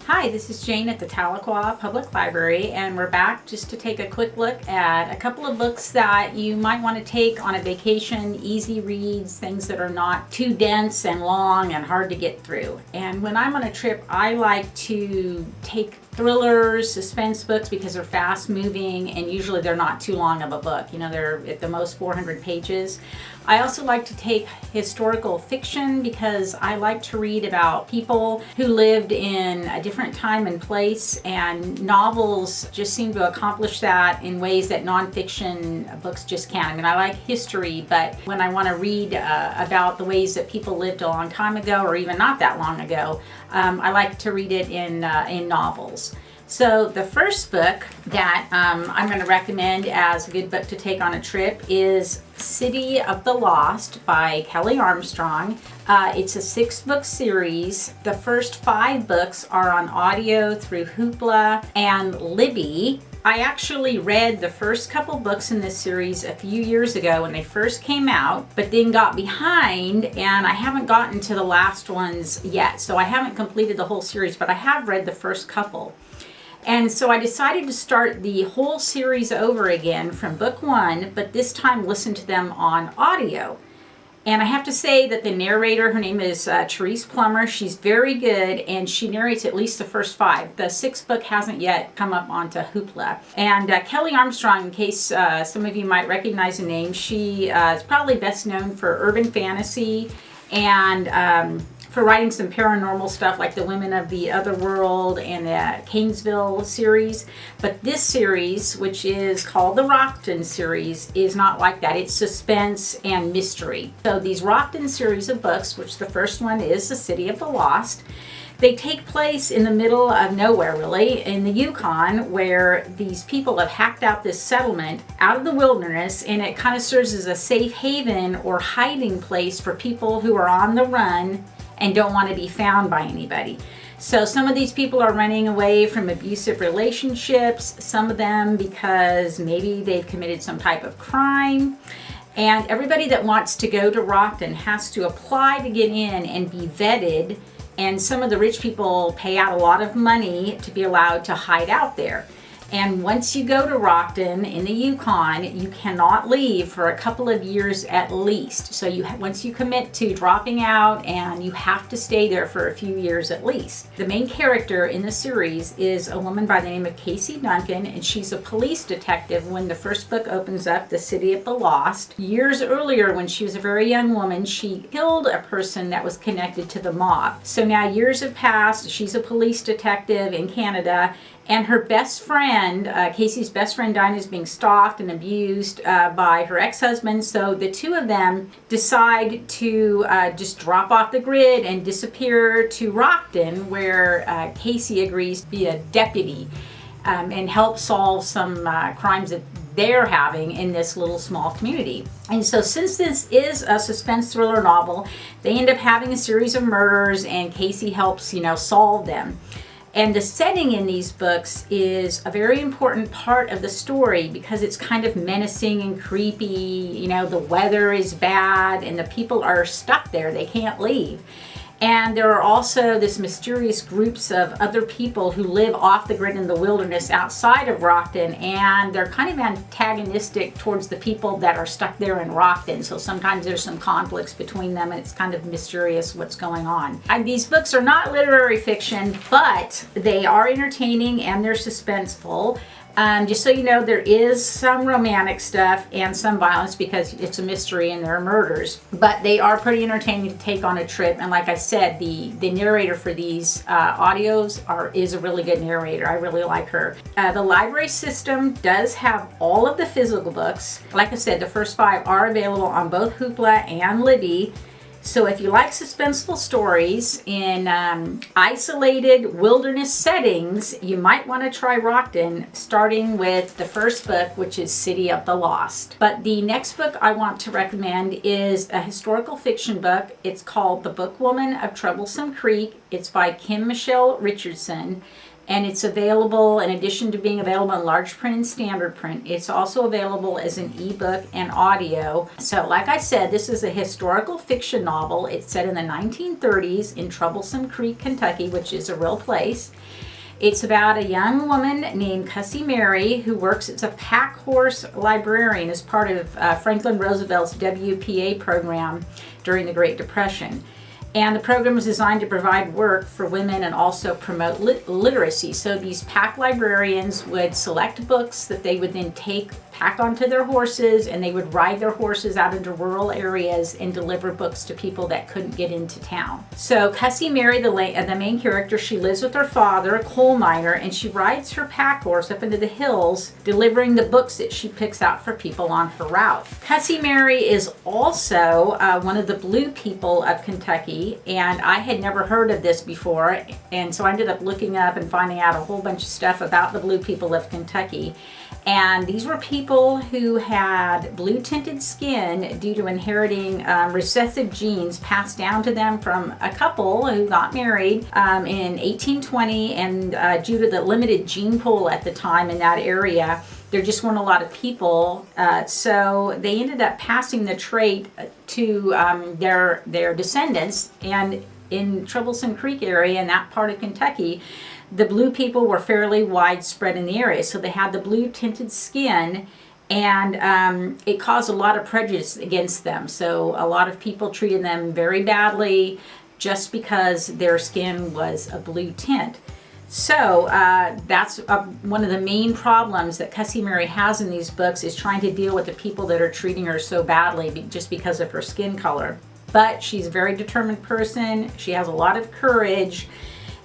Hi, this is Jane at the Tahlequah Public Library, and we're back just to take a quick look at a couple of books that you might want to take on a vacation, easy reads, things that are not too dense and long and hard to get through. And when I'm on a trip, I like to take thrillers, suspense books because they're fast moving and usually they're not too long of a book. You know, they're at the most 400 pages. I also like to take historical fiction because I like to read about people who lived in a different time and place, and novels just seem to accomplish that in ways that nonfiction books just can't. I mean, I like history, but when I want to read about the ways that people lived a long time ago or even not that long ago, I like to read it in novels. So the first book that I'm going to recommend as a good book to take on a trip is City of the Lost by Kelly Armstrong. It's a 6-book series. The first 5 books are on audio through Hoopla and Libby. I actually read the first couple books in this series a few years ago when they first came out, but then got behind and I haven't gotten to the last ones yet. So I haven't completed the whole series, but I have read the first couple. And so I decided to start the whole series over again from book 1, but this time listen to them on audio. And I have to say that the narrator, her name is Therese Plummer, she's very good, and she narrates at least the first 5. The 6th book hasn't yet come up onto Hoopla. And Kelly Armstrong, in case some of you might recognize the name, she is probably best known for urban fantasy and for writing some paranormal stuff like the Women of the Other World and the Canesville series. But this series, which is called the Rockton series, is not like that. It's suspense and mystery. So these Rockton series of books, which the first one is The City of the Lost, they take place in the middle of nowhere, really, in the Yukon, where these people have hacked out this settlement out of the wilderness, and it kind of serves as a safe haven or hiding place for people who are on the run and don't want to be found by anybody. So some of these people are running away from abusive relationships, some of them because maybe they've committed some type of crime. And everybody that wants to go to Rockton has to apply to get in and be vetted. And some of the rich people pay out a lot of money to be allowed to hide out there. And once you go to Rockton in the Yukon, you cannot leave for a couple of years at least. So once you commit to dropping out, and you have to stay there for a few years at least. The main character in the series is a woman by the name of Casey Duncan, and she's a police detective when the first book opens up, The City of the Lost. Years earlier, when she was a very young woman, she killed a person that was connected to the mob. So now years have passed, she's a police detective in Canada, and her best friend, Casey's best friend Dinah, is being stalked and abused by her ex-husband. So the two of them decide to just drop off the grid and disappear to Rockton, where Casey agrees to be a deputy and help solve some crimes that they're having in this little small community. And so since this is a suspense thriller novel, they end up having a series of murders, and Casey helps, solve them. And the setting in these books is a very important part of the story because it's kind of menacing and creepy. The weather is bad and the people are stuck there. They can't leave. And there are also this mysterious groups of other people who live off the grid in the wilderness outside of Rockton, and they're kind of antagonistic towards the people that are stuck there in Rockton. So sometimes there's some conflicts between them, and it's kind of mysterious what's going on. These books are not literary fiction, but they are entertaining and they're suspenseful. Just so you know, there is some romantic stuff and some violence because it's a mystery and there are murders. But they are pretty entertaining to take on a trip. And like I said, the narrator for these audios is a really good narrator. I really like her. The library system does have all of the physical books. Like I said, the first 5 are available on both Hoopla and Libby. So if you like suspenseful stories in isolated wilderness settings, you might want to try Rockton, starting with the first book, which is City of the Lost. But the next book I want to recommend is a historical fiction book. It's called The Bookwoman of Troublesome Creek. It's by Kim Michelle Richardson. And it's available, in addition to being available in large print and standard print, it's also available as an ebook and audio. So like I said, this is a historical fiction novel. It's set in the 1930s in Troublesome Creek, Kentucky, which is a real place. It's about a young woman named Cussie Mary who works as a pack horse librarian as part of Franklin Roosevelt's WPA program during the Great Depression. And the program was designed to provide work for women and also promote literacy. So these pack librarians would select books that they would then pack onto their horses, and they would ride their horses out into rural areas and deliver books to people that couldn't get into town. So Cussie Mary, the main character, she lives with her father, a coal miner, and she rides her pack horse up into the hills, delivering the books that she picks out for people on her route. Cussie Mary is also one of the Blue people of Kentucky, and I had never heard of this before, and so I ended up looking up and finding out a whole bunch of stuff about the Blue people of Kentucky. And these were people who had blue tinted skin due to inheriting recessive genes passed down to them from a couple who got married in 1820, and due to the limited gene pool at the time in that area, there just weren't a lot of people, so they ended up passing the trait to their descendants. And in Troublesome Creek area, in that part of Kentucky, the Blue people were fairly widespread in the area. So they had the blue tinted skin, and it caused a lot of prejudice against them. So a lot of people treated them very badly just because their skin was a blue tint. So that's one of the main problems that Cussie Mary has in these books, is trying to deal with the people that are treating her so badly just because of her skin color. But she's a very determined person. She has a lot of courage,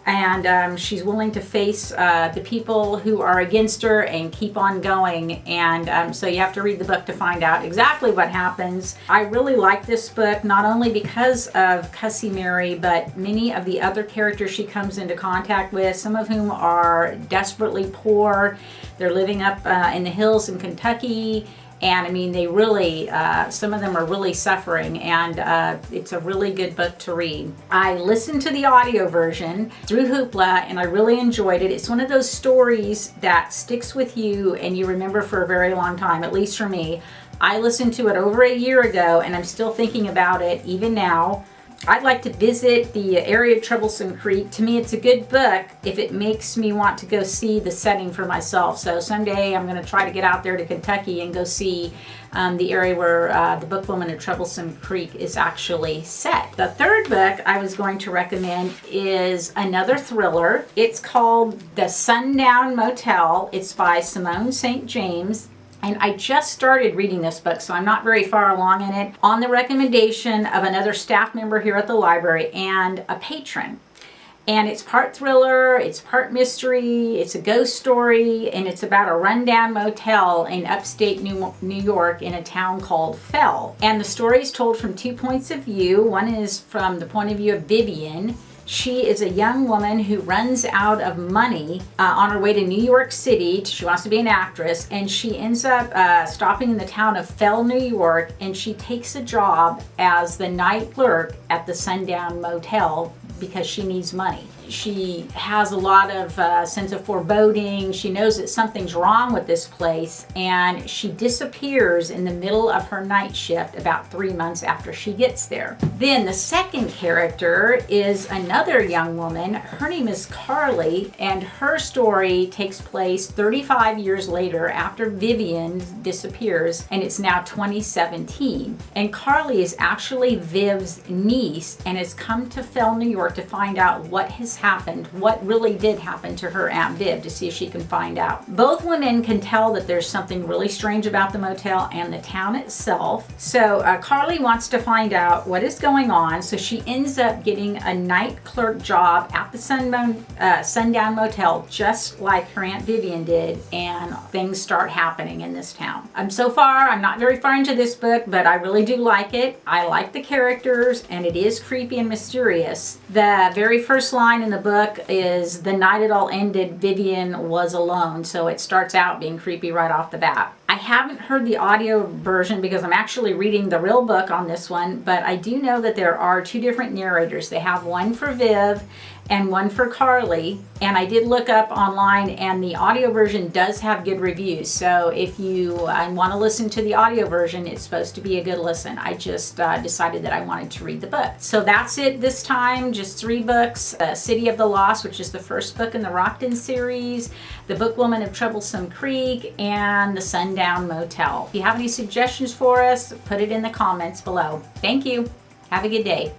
and she's willing to face the people who are against her and keep on going. And so you have to read the book to find out exactly what happens. I really like this book, not only because of Cussie Mary, but many of the other characters she comes into contact with, some of whom are desperately poor. They're living up in the hills in Kentucky. And I mean, they really, some of them are really suffering, and it's a really good book to read. I listened to the audio version through Hoopla, and I really enjoyed it. It's one of those stories that sticks with you and you remember for a very long time, at least for me. I listened to it over a year ago, and I'm still thinking about it even now. I'd like to visit the area of Troublesome Creek. To me, it's a good book if it makes me want to go see the setting for myself. So someday I'm going to try to get out there to Kentucky and go see the area where the bookwoman of Troublesome Creek is actually set. The third book I was going to recommend is another thriller. It's called The Sundown Motel. It's by Simone St. James. And I just started reading this book, so I'm not very far along in it, on the recommendation of another staff member here at the library and a patron. And it's part thriller, it's part mystery, it's a ghost story, and it's about a rundown motel in upstate New York in a town called Fell. And the story is told from two points of view. One is from the point of view of Vivian. She is a young woman who runs out of money on her way to New York City. She wants to be an actress, and she ends up stopping in the town of Fell, New York, and she takes a job as the night clerk at the Sundown Motel because she needs money. She has a lot of sense of foreboding. She knows that something's wrong with this place, and she disappears in the middle of her night shift about 3 months after she gets there. Then the second character is another young woman. Her name is Carly, and her story takes place 35 years later after Vivian disappears, and it's now 2017. And Carly is actually Viv's niece and has come to Fell, New York to find out what has happened, what really did happen to her Aunt Viv, to see if she can find out. Both women can tell that there's something really strange about the motel and the town itself. So Carly wants to find out what is going on, so she ends up getting a night clerk job at the Sundown Motel, just like her Aunt Vivian did, and things start happening in this town. So far, I'm not very far into this book, but I really do like it. I like the characters, and it is creepy and mysterious. The very first line in the book is, "The night it all ended, Vivian was alone." So it starts out being creepy right off the bat. I haven't heard the audio version because I'm actually reading the real book on this one, but I do know that there are two different narrators. They have one for Viv and one for Carly, and I did look up online, and the audio version does have good reviews. So if you want to listen to the audio version, it's supposed to be a good listen. I just decided that I wanted to read the book. So that's it this time, just 3 books. City of the Lost, which is the first book in the Rockton series, The Bookwoman of Troublesome Creek, and The Sundown Motel. If you have any suggestions for us, put it in the comments below. Thank you. Have a good day.